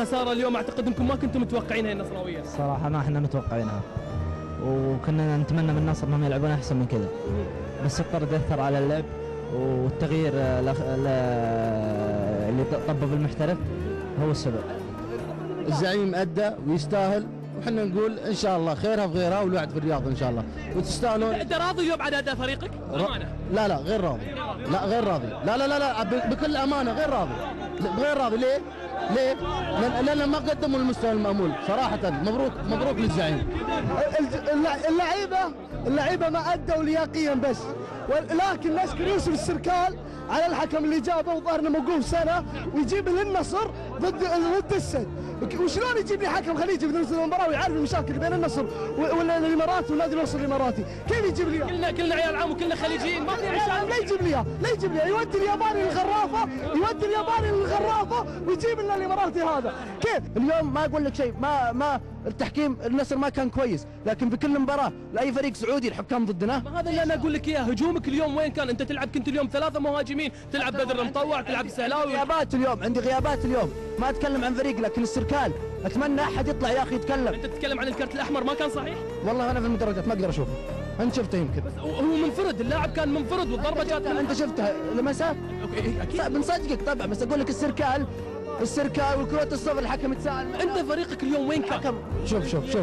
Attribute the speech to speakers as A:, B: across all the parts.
A: الخساره اليوم اعتقد انكم ما كنتم متوقعين هاي النصراويه.
B: صراحه ما احنا متوقعينها، وكنا نتمنى من النصر انهم يلعبون احسن من كذا، بس الطرد اثر على اللعب، والتغيير اللي طبب المحترف هو السبب.
C: الزعيم ادى ويستاهل، وحنا نقول ان شاء الله خيرها في غيرها، والوعد في الرياض ان شاء الله، وتستاهلون.
A: انت راضي اليوم على اداء فريقك؟
C: لا غير راضي، لا غير راضي، لا بكل امانه غير راضي، غير راضي. ليه؟ لان ما قدموا المستوى المامول صراحه. مبروك للزعيم.
D: اللعيبه ما ادوا لياقيا بس، ولكن نشكر يوسف السركال على الحكم اللي جابه وظهرنا موقوف سنه ويجيب للنصر ضد السد. وشلون يجيب لي حكم خليجي في نص المباراه ويعرف المشاكل اللي بين النصر والاماراتي والنادي الوصل الاماراتي؟ كيف يجيب لي اياه؟
A: كلنا عيال عام وكلنا خليجيين، ما في مشاكل.
D: لا يجيب لي اياه، يودي الياباني للغرافه ويجيب لنا الاماراتي هذا. كيف؟
C: اليوم ما اقول لك شيء، ما التحكيم النصر ما كان كويس، لكن بكل مباراه لاي فريق سعودي الحكام ضدنا.
A: هذا اللي انا اقول لك اياه. هجومك اليوم وين كان؟ انت تلعب كنت اليوم 3 مهاجمين، تلعب بدر المطوع، تلعب السهلاوي.
C: عندي غيابات اليوم، ما اتكلم عن فريق لكن السركال اتمنى احد يطلع يا اخي يتكلم.
A: انت تتكلم عن الكرت الاحمر ما كان صحيح؟
C: والله انا في المدرجات ما اقدر اشوفه، انت شفته يمكن.
A: بس هو منفرد، اللاعب كان منفرد والضربه جات.
C: انت شفتها لمسه؟
A: اكيد
C: بنصدقك طبعا، بس اقول لك السركال وكرة الصفر الحكم يتساءل.
A: انت فريقك اليوم وين كان؟
C: شوف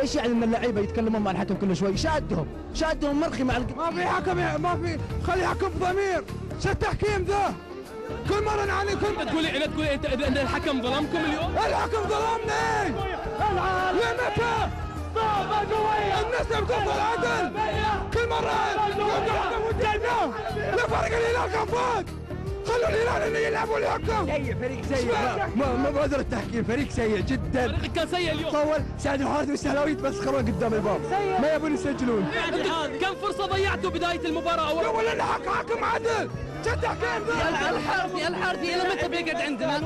C: ايش يعني ان اللعيبه يتكلمون مع الحكم كل شوي؟ شادهم مرخي مع
D: ما في حكم، ما في، خلي حكم بضمير. شو التحكيم ذا؟ كل مره نعاني.
A: انت تقولي انت ان الحكم ظلمكم اليوم؟
D: الحكم ظلمني. لمتى؟ ضربة قوية. الناس بتطلع العدل. كل مرة وجهناه لفريق الهلال كان فوق. خلوا الهلال انه يلعب ويحكم.
E: فريق سيء، ما بعذر التحكيم، فريق سيء جدا.
A: فريقك كان سيء اليوم.
E: طول سعد الحارثي والسهلاوي يتمسخرون قدام الباب، ما يبون يسجلون.
A: كم فرصة ضيعتوا بداية المباراة؟
D: ولا حكم عدل. شو التحكيم ذا؟
F: الحارثي الى متى بيقعد عندنا؟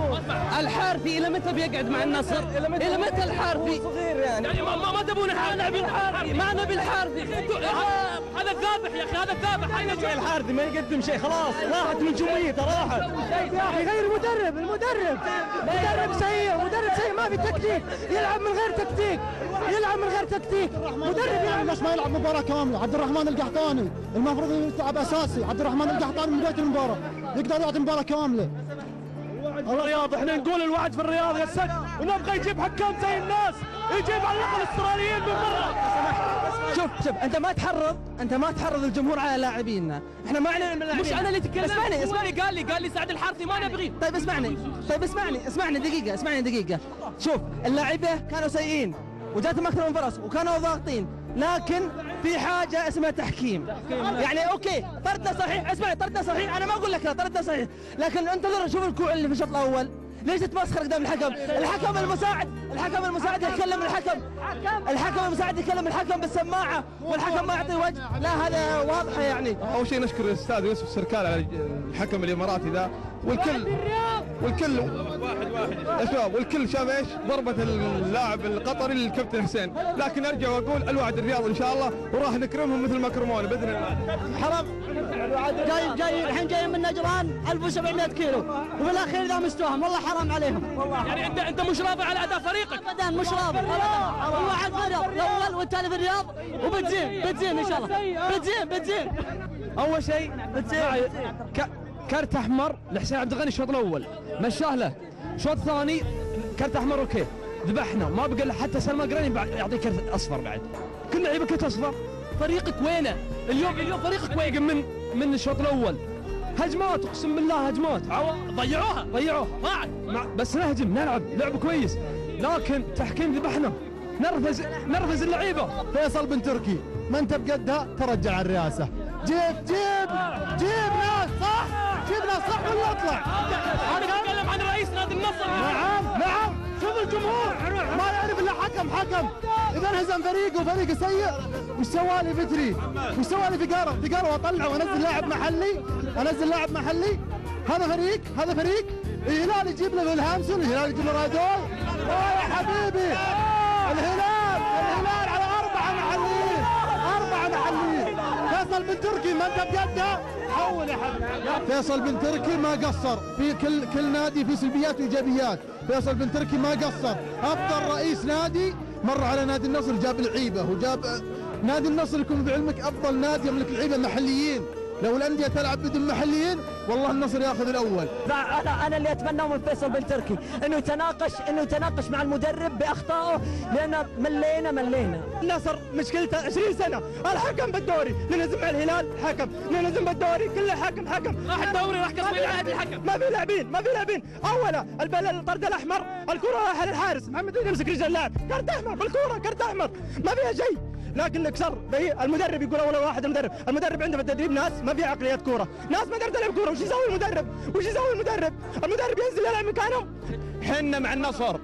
F: الحارثي الى متى بيقعد مع النصر؟ الى متى الحارثي؟
E: صغير يعني
A: ما تبون الحارثي؟
F: ما نبي الحارثي.
A: هذا الذابح يا اخي، هذا الذابح.
E: الحارثي ما يقدم شيء، خلاص راحت من جميته، راحت.
D: يا اخي غير المدرب سيء، ما في تكتيك، يلعب من غير تكتيك. مدرب يعني
G: ليش ما يلعب مباراة كاملة؟ عبد الرحمن القحطاني المفروض يلعب اساسي، عبد الرحمن القحطاني من بداية المباراة يقدر يعطي مباراة كاملة.
D: الرياض، احنا نقول الوعد في الرياض يا سد، ونبغى يجيب حكام زي الناس، يجيب على الاقل الاستراليين بالمرة.
F: شوف انت ما تحرض الجمهور على لاعبينا، احنا ما علينا من اللاعبين.
A: مش انا اللي تكلمت،
F: اسمعني
A: قال لي سعد الحارثي ما نبغيه.
F: طيب اسمعني دقيقة. شوف اللاعبين كانوا سيئين وجاتهم اكثر من فرص وكانوا ضاغطين، لكن في حاجة اسمها تحكيم. يعني اوكي طردنا صحيح، اسمعني طردنا صحيح، انا ما اقول لك لا طردنا صحيح، لكن انتظر شوف الكوع اللي في الشوط الاول. ليش تتمسخر قدام الحكم؟ الحكم المساعد يتكلم الحكم بالسماعة والحكم ما يعطي وجه. لا هذا واضحة يعني.
H: اول شيء نشكر الاستاذ يوسف السركال على الحكم الاماراتي ذا، والكل شاف ايش؟ ضربة اللاعب القطري للكابتن حسين، لكن ارجع واقول الوعد الرياض ان شاء الله، وراح نكرمهم مثل ما كرمونا باذن الله.
D: حرام الحين جاي من نجران 1700 كيلو وبالاخير ذا مستوهم، والله حرام عليهم. والله
A: يعني انت مش راضي على اداء فريقك؟
D: ابدا مش راضي. الواحد في الرياض الاول والثاني في الرياض، وبتزين ان شاء الله. بتزين.
E: اول شيء كرت احمر لحسين عبد الغني الشوط الاول، مشاه له. الشوط الثاني كرت احمر اوكي، ذبحنا ما بقى له، حتى سلمان قراني يعطي كرت اصفر بعد. كل لعيبه كرت اصفر.
A: فريقك وينه؟ اليوم فريقك وين؟
E: من الشوط الاول هجمات، اقسم بالله هجمات
A: ضيعوها ضاعت.
E: بس نهجم نلعب لعب كويس، لكن تحكيم ذبحنا، نرفز اللعيبه.
G: فيصل بن تركي ما انت بقدها ترجع على الرئاسه. جيب ناس صح ولا اطلع.
A: انا اتكلم عن رئيس نادي النصر.
G: نعم شوف الجمهور ما يعرف الا حكم. اذا انهزم فريق سيء، وش سوى لي فتري؟ وش سوى لي فقاره واطلعه وانزل لاعب محلي. هذا فريق الهلال يجيب له الهامسون، الهلال يجيب له رادول. يا حبيبي الهلال على 4 محليين. فيصل فيصل بن تركي ما انت بجده حول يا حبيبي. فيصل بن تركي ما قصر في كل نادي في سلبيات وايجابيات. فيصل بن تركي ما قصر، افضل رئيس نادي مر على نادي النصر جاب لعيبه، وجاب نادي النصر يكون بعلمك افضل نادي يملك لعيبه محليين. لو الانديه تلعب بدون محليين والله النصر ياخذ الاول.
I: انا اللي اتمناه من فيصل بن تركي انه يتناقش مع المدرب باخطائه، لان ملينا.
F: النصر مشكلته 20 سنه الحكم بالدوري، ننزم على الهلال حكم، ننزم بالدوري كله حكم.
A: راح الدوري راح تصوير لاعب الحكم.
F: ما في لاعبين. اولا الطرد الاحمر، الكره رايحه للحارس، محمد يمسك رجل اللاعب، كرت احمر بالكره، كرت احمر ما فيها شيء. لكن نكسر المدرب يقول اول واحد المدرب عنده في التدريب ناس ما فيها عقليه كوره، ناس ما تقدر تلعب كوره. وش يسوي المدرب؟ المدرب ينزل يلعب مكانهم.
H: حنا مع النصر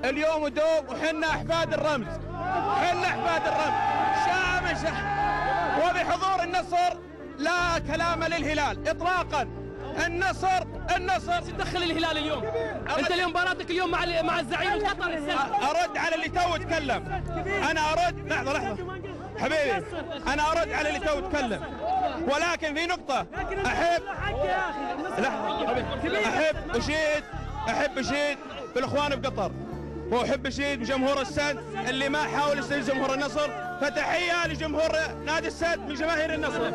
H: اليوم ودوب، وحنا احفاد الرمز، شامشه. وبحضور النصر لا كلام للهلال اطلاقا. النصر
A: تدخل الهلال اليوم. انت اليوم مباراتك اليوم مع الزعيم القطري.
H: ارد على اللي تو تكلم. انا ارد لحظه حبيبي، انا ارد على اللي تو تكلم، ولكن في نقطه احب اشيد بالاخوان بقطر، واحب اشيد بجمهور السد اللي ما حاول يستفز جمهور النصر. فتحيه لجمهور نادي السد من جماهير النصر.